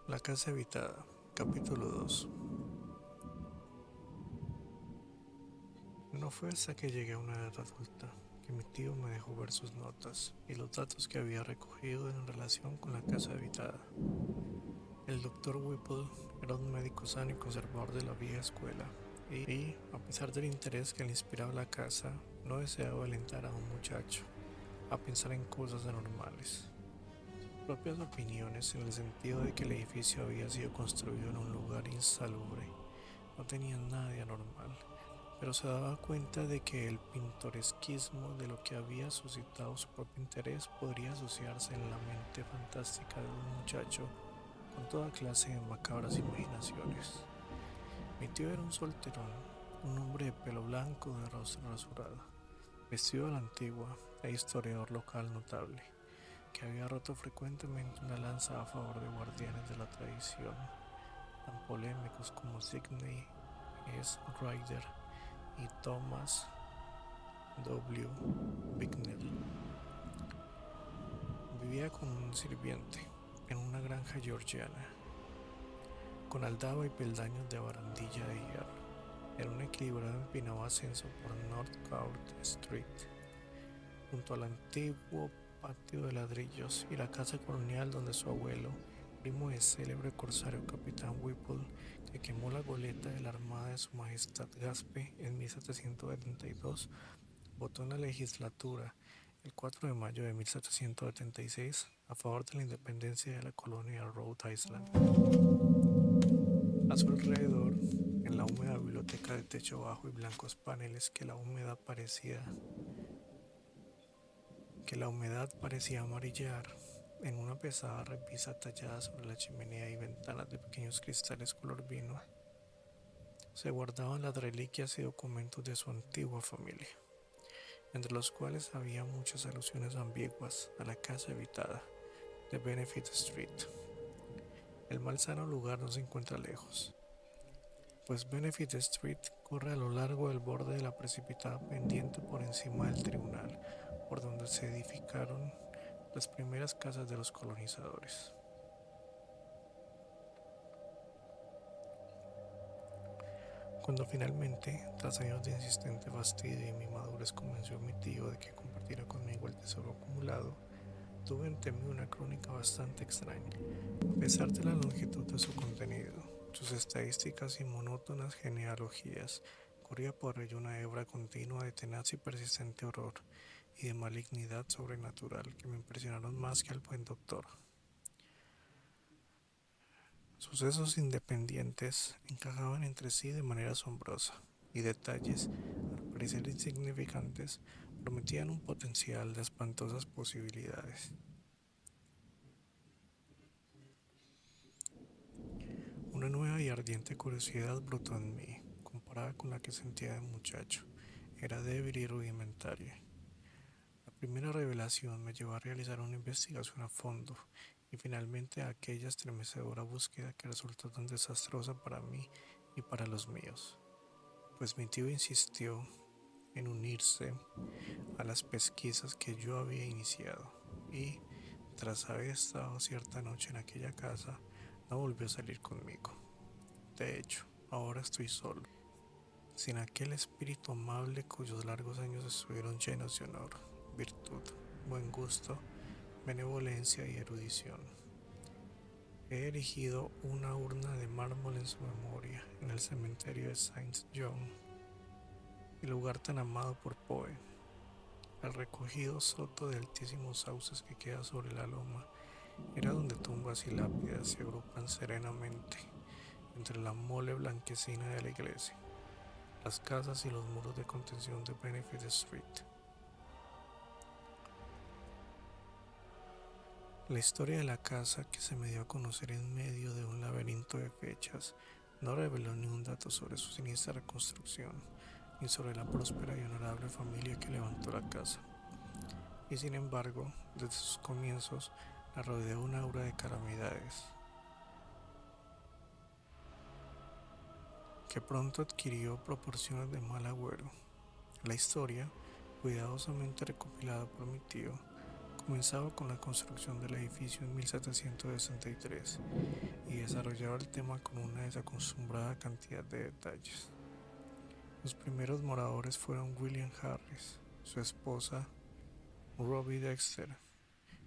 La casa habitada, capítulo 2. No fue hasta que llegué a una edad adulta que mi tío me dejó ver sus notas y los datos que había recogido en relación con la casa habitada. El doctor Whipple era un médico sano y conservador de la vieja escuela y, a pesar del interés que le inspiraba la casa, no deseaba alentar a un muchacho a pensar en cosas anormales. Propias opiniones en el sentido de que el edificio había sido construido en un lugar insalubre no tenían nada de anormal, pero se daba cuenta de que el pintoresquismo de lo que había suscitado su propio interés podría asociarse en la mente fantástica de un muchacho con toda clase de macabras imaginaciones. Mi tío era un solterón, un hombre de pelo blanco de rostro rasurado, vestido a la antigua e historiador local notable, que había roto frecuentemente una lanza a favor de guardianes de la tradición, tan polémicos como Sidney S. Ryder y Thomas W. Bicknell. Vivía con un sirviente en una granja georgiana, con aldaba y peldaños de barandilla de hierro, en un equilibrado empinado ascenso por North Court Street, junto al antiguo patio de ladrillos y la casa colonial donde su abuelo, primo del célebre corsario capitán Whipple, que quemó la goleta de la armada de su majestad Gaspe en 1772, votó en la legislatura el 4 de mayo de 1776 a favor de la independencia de la colonia de Rhode Island. A su alrededor, en la húmeda biblioteca de techo bajo y blancos paneles que la humedad parecía amarillar, en una pesada repisa tallada sobre la chimenea y ventanas de pequeños cristales color vino, se guardaban las reliquias y documentos de su antigua familia, entre los cuales había muchas alusiones ambiguas a la casa habitada de Benefit Street. El malsano lugar no se encuentra lejos, pues Benefit Street corre a lo largo del borde de la precipitada pendiente por encima del tribunal, por donde se edificaron las primeras casas de los colonizadores. Cuando finalmente, tras años de insistente fastidio y mi madurez, convenció a mi tío de que compartiera conmigo el tesoro acumulado, tuve ante mí una crónica bastante extraña. A pesar de la longitud de su contenido, sus estadísticas y monótonas genealogías, corría por ello una hebra continua de tenaz y persistente horror y de malignidad sobrenatural que me impresionaron más que al buen doctor. Sucesos independientes encajaban entre sí de manera asombrosa, y detalles, al parecer insignificantes, prometían un potencial de espantosas posibilidades. Una nueva y ardiente curiosidad brotó en mí, comparada con la que sentía de muchacho. Era débil y rudimentaria. La primera revelación me llevó a realizar una investigación a fondo y finalmente a aquella estremecedora búsqueda que resultó tan desastrosa para mí y para los míos, pues mi tío insistió en unirse a las pesquisas que yo había iniciado y, tras haber estado cierta noche en aquella casa, no volvió a salir conmigo. De hecho, ahora estoy solo, sin aquel espíritu amable cuyos largos años estuvieron llenos de honor, virtud, buen gusto, benevolencia y erudición. He erigido una urna de mármol en su memoria en el cementerio de Saint John, el lugar tan amado por Poe. El recogido soto de altísimos sauces que queda sobre la loma era donde tumbas y lápidas se agrupan serenamente entre la mole blanquecina de la iglesia, las casas y los muros de contención de Benefit Street. La historia de la casa, que se me dio a conocer en medio de un laberinto de fechas, no reveló ni un dato sobre su siniestra reconstrucción, ni sobre la próspera y honorable familia que levantó la casa. y sin embargo, desde sus comienzos la rodeó una aura de calamidades, que pronto adquirió proporciones de mal agüero. La historia, cuidadosamente recopilada por mi tío, comenzaba con la construcción del edificio en 1763 y desarrollaba el tema con una desacostumbrada cantidad de detalles. Los primeros moradores fueron William Harris, su esposa Robbie Dexter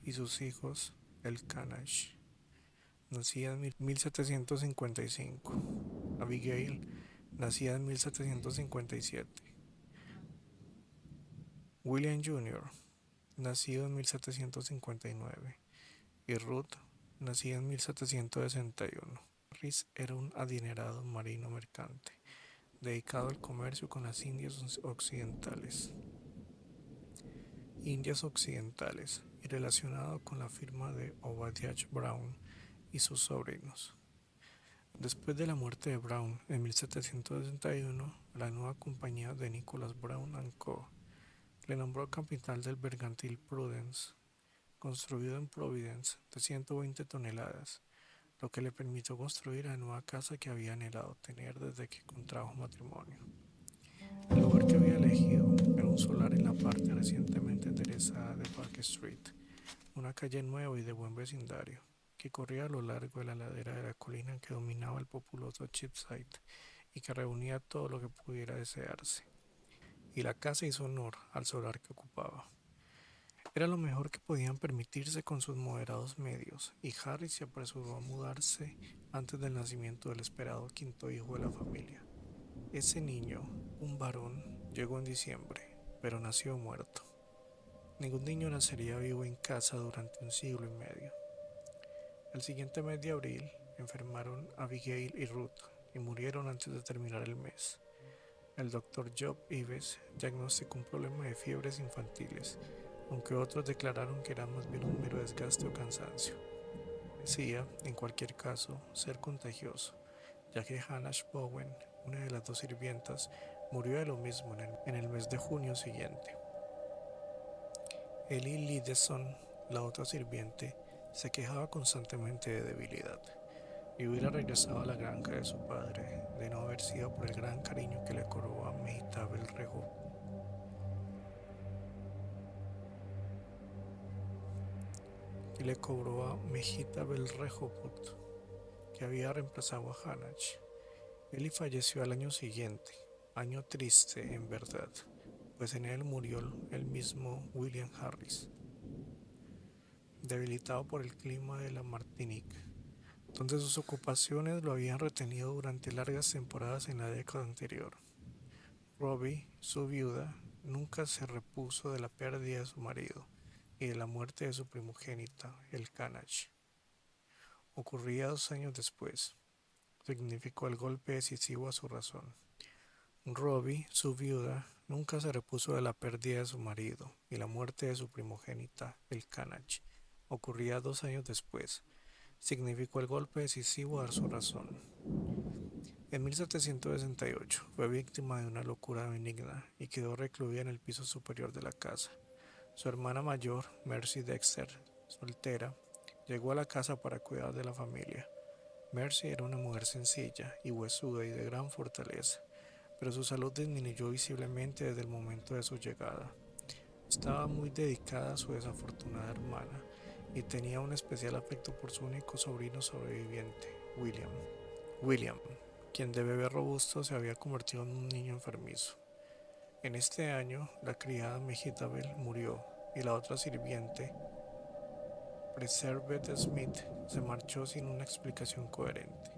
y sus hijos Elkanah, nacida en 1755, Abigail, nacida en 1757, William Jr., nacido en 1759, y Ruth, nacida en 1761. Harris era un adinerado marino mercante, dedicado al comercio con las Indias Occidentales, y relacionado con la firma de Obadiah Brown y sus sobrinos. Después de la muerte de Brown en 1761, la nueva compañía de Nicholas Brown and Co. le nombró capital del bergantín Prudence, construido en Providence, de 120 toneladas, lo que le permitió construir la nueva casa que había anhelado tener desde que contrajo matrimonio. El lugar que había elegido era un solar en la parte recientemente enderezada de Park Street, una calle nueva y de buen vecindario, que corría a lo largo de la ladera de la colina que dominaba el populoso Cheapside y que reunía todo lo que pudiera desearse. Y la casa hizo honor al solar que ocupaba. Era lo mejor que podían permitirse con sus moderados medios, y Harry se apresuró a mudarse antes del nacimiento del esperado quinto hijo de la familia. Ese niño, un varón, llegó en diciembre, pero nació muerto. Ningún niño nacería vivo en casa durante un siglo y medio. El siguiente mes de abril enfermaron Abigail y Ruth y murieron antes de terminar el mes. El doctor Job Ives diagnosticó un problema de fiebres infantiles, aunque otros declararon que era más bien un mero desgaste o cansancio. Decía, en cualquier caso, ser contagioso, ya que Hannah Bowen, una de las dos sirvientas, murió de lo mismo en el mes de junio siguiente. Ellie Lideson, la otra sirviente, se quejaba constantemente de debilidad y hubiera regresado a la granja de su padre de no haber sido por el gran cariño que le cobró a Mehitabel Rehobot, que había reemplazado a Hanach. Ellie falleció al año siguiente, año triste en verdad, pues en él murió el mismo William Harris, debilitado por el clima de la Martinique, donde sus ocupaciones lo habían retenido durante largas temporadas en la década anterior. Robbie, su viuda, nunca se repuso de la pérdida de su marido y de la muerte de su primogénita, Elkanah. Ocurría 2 años después. Significó el golpe decisivo a su razón. Robbie, su viuda, nunca se repuso de la pérdida de su marido y la muerte de su primogénita, Elkanah. Ocurría 2 años después. Significó el golpe decisivo a su razón. En 1768 fue víctima de una locura benigna y quedó recluida en el piso superior de la casa. Su hermana mayor, Mercy Dexter, soltera, llegó a la casa para cuidar de la familia. Mercy era una mujer sencilla y huesuda y de gran fortaleza, pero su salud disminuyó visiblemente desde el momento de su llegada. Estaba muy dedicada a su desafortunada hermana y tenía un especial afecto por su único sobrino sobreviviente, William. William, quien de bebé robusto se había convertido en un niño enfermizo. En este año, la criada Mehitabel murió y la otra sirviente, Preserved Smith, se marchó sin una explicación coherente.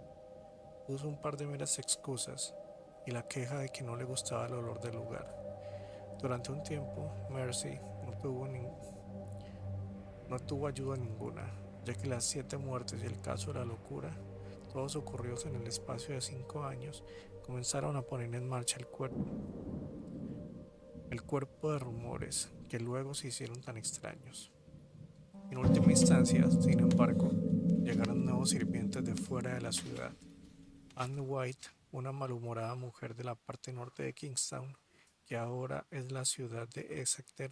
Puso un par de meras excusas y la queja de que no le gustaba el olor del lugar. Durante un tiempo, Mercy no tuvo ayuda ninguna, ya que las 7 muertes y el caso de la locura, todos ocurridos en el espacio de 5 años, comenzaron a poner en marcha el cuerpo de rumores que luego se hicieron tan extraños. En última instancia, sin embargo, llegaron nuevos sirvientes de fuera de la ciudad. Anne White, una malhumorada mujer de la parte norte de Kingstown, que ahora es la ciudad de Exeter,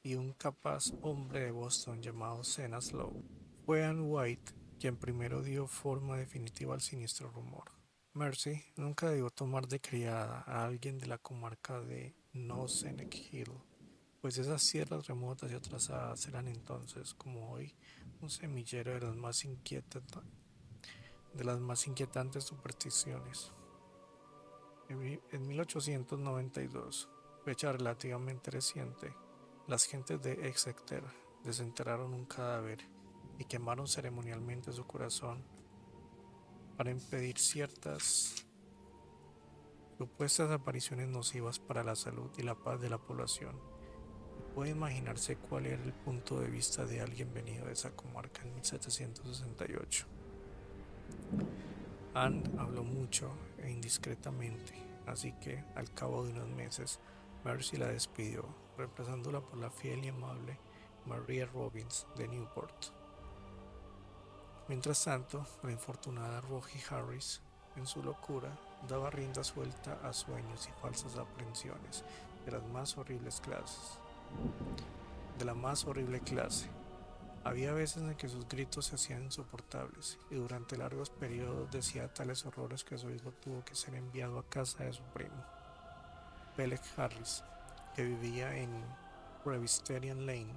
y un capaz hombre de Boston llamado Sena Slow. Fue Anne White quien primero dio forma definitiva al siniestro rumor. Mercy nunca debió tomar de criada a alguien de la comarca de Noseneck Hill, pues esas tierras remotas y atrasadas eran entonces, como hoy, un semillero de las más inquietantes supersticiones. En 1892, fecha relativamente reciente, las gentes de Exeter desenterraron un cadáver y quemaron ceremonialmente su corazón para impedir ciertas supuestas apariciones nocivas para la salud y la paz de la población. Puede imaginarse cuál era el punto de vista de alguien venido de esa comarca en 1768. Anne habló mucho e indiscretamente, así que, al cabo de unos meses, Mercy la despidió, reemplazándola por la fiel y amable Maria Robbins de Newport. Mientras tanto, la infortunada Rogie Harris, en su locura, daba rienda suelta a sueños y falsas aprensiones de las más horribles clases. De la más horrible clase. Había veces en que sus gritos se hacían insoportables y durante largos periodos decía tales horrores que su hijo tuvo que ser enviado a casa de su primo, Peleg Harris, que vivía en Presbyterian Lane,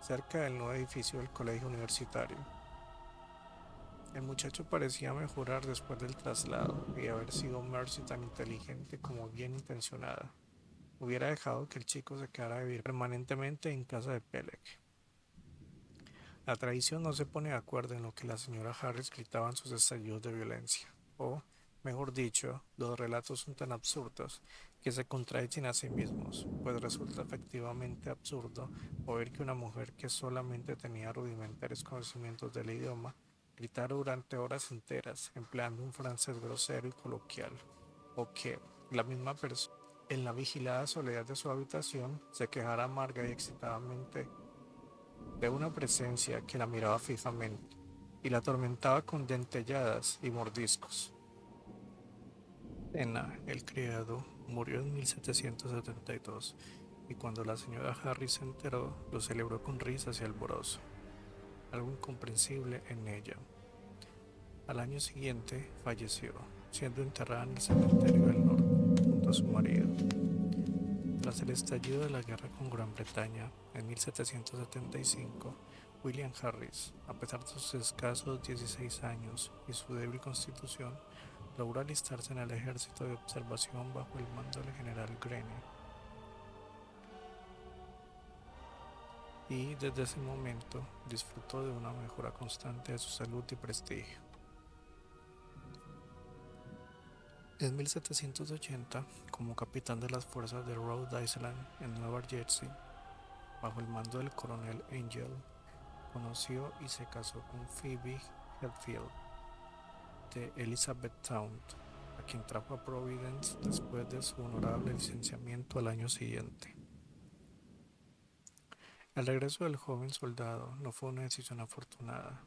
cerca del nuevo edificio del colegio universitario. El muchacho parecía mejorar después del traslado y haber sido Mercy tan inteligente como bien intencionada. Hubiera dejado que el chico se quedara a vivir permanentemente en casa de Peleg. La tradición no se pone de acuerdo en lo que la señora Harris gritaba en sus estallidos de violencia, o, mejor dicho, los relatos son tan absurdos que se contradicen a sí mismos, pues resulta efectivamente absurdo oír que una mujer que solamente tenía rudimentarios conocimientos del idioma gritara durante horas enteras empleando un francés grosero y coloquial, o que la misma persona, en la vigilada soledad de su habitación, se quejara amarga y excitadamente de una presencia que la miraba fijamente y la atormentaba con dentelladas y mordiscos. Ena, el criado, murió en 1772 y cuando la señora Harris se enteró, lo celebró con risas y alborozo, algo incomprensible en ella. Al año siguiente falleció, siendo enterrada en el cementerio del norte junto a su marido. Tras el estallido de la guerra con Gran Bretaña en 1775, William Harris, a pesar de sus escasos 16 años y su débil constitución, logró alistarse en el ejército de observación bajo el mando del general Greene, y desde ese momento disfrutó de una mejora constante de su salud y prestigio. En 1780, como capitán de las fuerzas de Rhode Island en Nueva Jersey, bajo el mando del coronel Angel, conoció y se casó con Phoebe Hetfield de Elizabethtown, a quien trajo a Providence después de su honorable licenciamiento al año siguiente. El regreso del joven soldado no fue una decisión afortunada.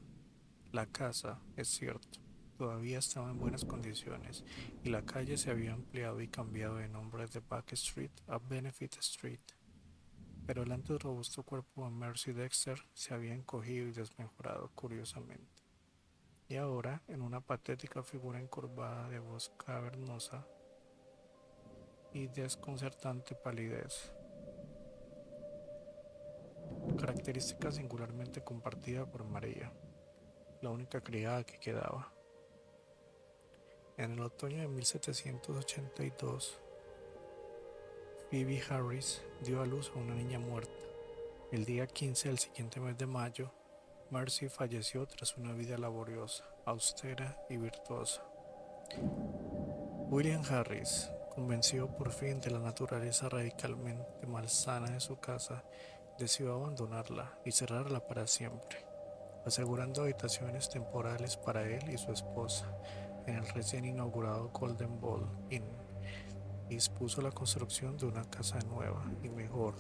La casa, es cierto, todavía estaba en buenas condiciones y la calle se había ampliado y cambiado de nombre de Back Street a Benefit Street, pero el antes robusto cuerpo de Mercy Dexter se había encogido y desmejorado curiosamente, y ahora, en una patética figura encorvada de voz cavernosa y desconcertante palidez, característica singularmente compartida por María, la única criada que quedaba. En el otoño de 1782, Phoebe Harris dio a luz a una niña muerta. El día 15 del siguiente mes de mayo, Mercy falleció tras una vida laboriosa, austera y virtuosa. William Harris, convencido por fin de la naturaleza radicalmente malsana de su casa, decidió abandonarla y cerrarla para siempre, asegurando habitaciones temporales para él y su esposa en el recién inaugurado Golden Ball Inn, y dispuso la construcción de una casa nueva y mejor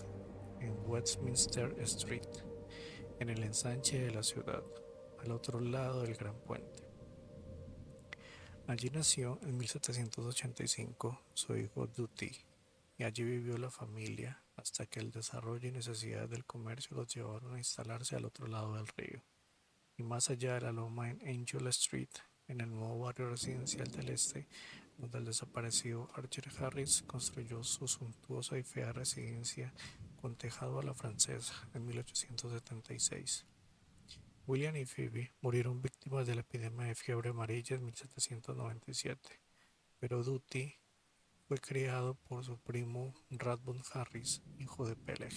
en Westminster Street, en el ensanche de la ciudad, al otro lado del Gran Puente. Allí nació en 1785 su hijo Dutty, y allí vivió la familia hasta que el desarrollo y necesidades del comercio los llevaron a instalarse al otro lado del río, y más allá de la loma en Angel Street, en el nuevo barrio residencial del este, donde el desaparecido Archer Harris construyó su suntuosa y fea residencia con tejado a la francesa en 1876. William y Phoebe murieron víctimas de la epidemia de fiebre amarilla en 1797, pero Dutty fue criado por su primo Rathbone Harris, hijo de Peleg.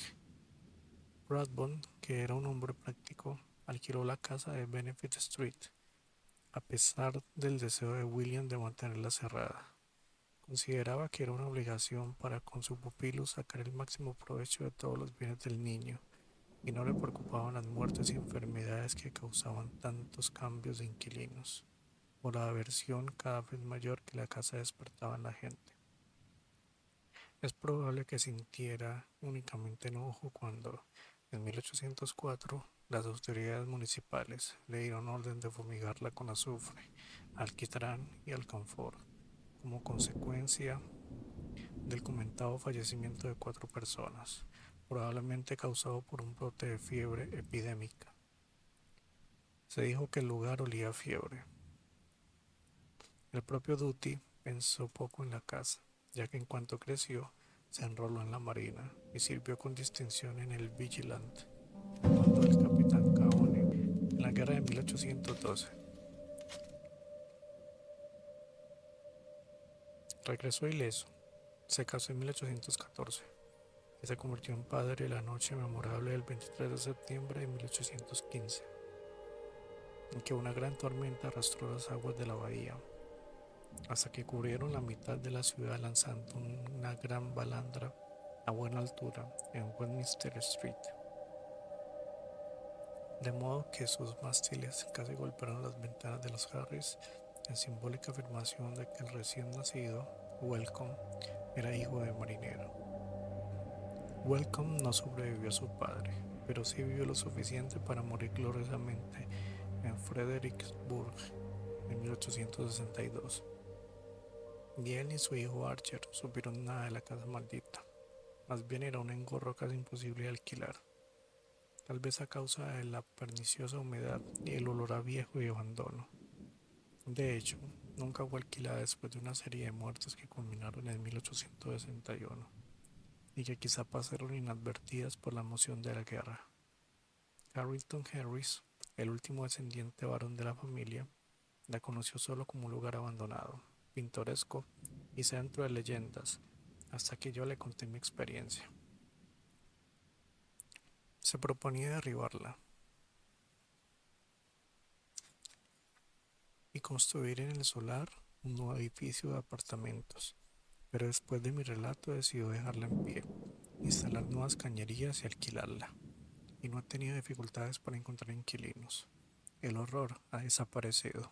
Rathbone, que era un hombre práctico, alquiló la casa de Benefit Street, a pesar del deseo de William de mantenerla cerrada. Consideraba que era una obligación para con su pupilo sacar el máximo provecho de todos los bienes del niño, y no le preocupaban las muertes y enfermedades que causaban tantos cambios de inquilinos, o la aversión cada vez mayor que la casa despertaba en la gente. Es probable que sintiera únicamente enojo cuando, en 1804, las autoridades municipales le dieron orden de fumigarla con azufre, alquitrán y alcanfor, como consecuencia del comentado fallecimiento de 4 personas, probablemente causado por un brote de fiebre epidémica. Se dijo que el lugar olía a fiebre. El propio Dutty pensó poco en la casa, ya que en cuanto creció, se enroló en la marina y sirvió con distinción en el Vigilant, al mando del capitán Cahone, en la guerra de 1812. Regresó ileso. Se casó en 1814 y se convirtió en padre la noche memorable del 23 de septiembre de 1815, en que una gran tormenta arrastró las aguas de la bahía, hasta que cubrieron la mitad de la ciudad lanzando una gran balandra a buena altura en Westminster Street, de modo que sus mástiles casi golpearon las ventanas de los Harris, en simbólica afirmación de que el recién nacido, Welcome, era hijo de marinero. Welcome no sobrevivió a su padre, pero sí vivió lo suficiente para morir gloriosamente en Fredericksburg en 1862. Ni él ni su hijo Archer supieron nada de la casa maldita. Más bien era un engorro casi imposible de alquilar, tal vez a causa de la perniciosa humedad y el olor a viejo y abandono. De hecho, nunca fue alquilada después de una serie de muertes que culminaron en 1861 y que quizá pasaron inadvertidas por la emoción de la guerra. Carrington Harris, el último descendiente varón de la familia, la conoció solo como un lugar abandonado, pintoresco y centro de leyendas, hasta que yo le conté mi experiencia. Se proponía derribarla y construir en el solar un nuevo edificio de apartamentos, pero después de mi relato decidió dejarla en pie, instalar nuevas cañerías y alquilarla, y no ha tenido dificultades para encontrar inquilinos. El horror ha desaparecido.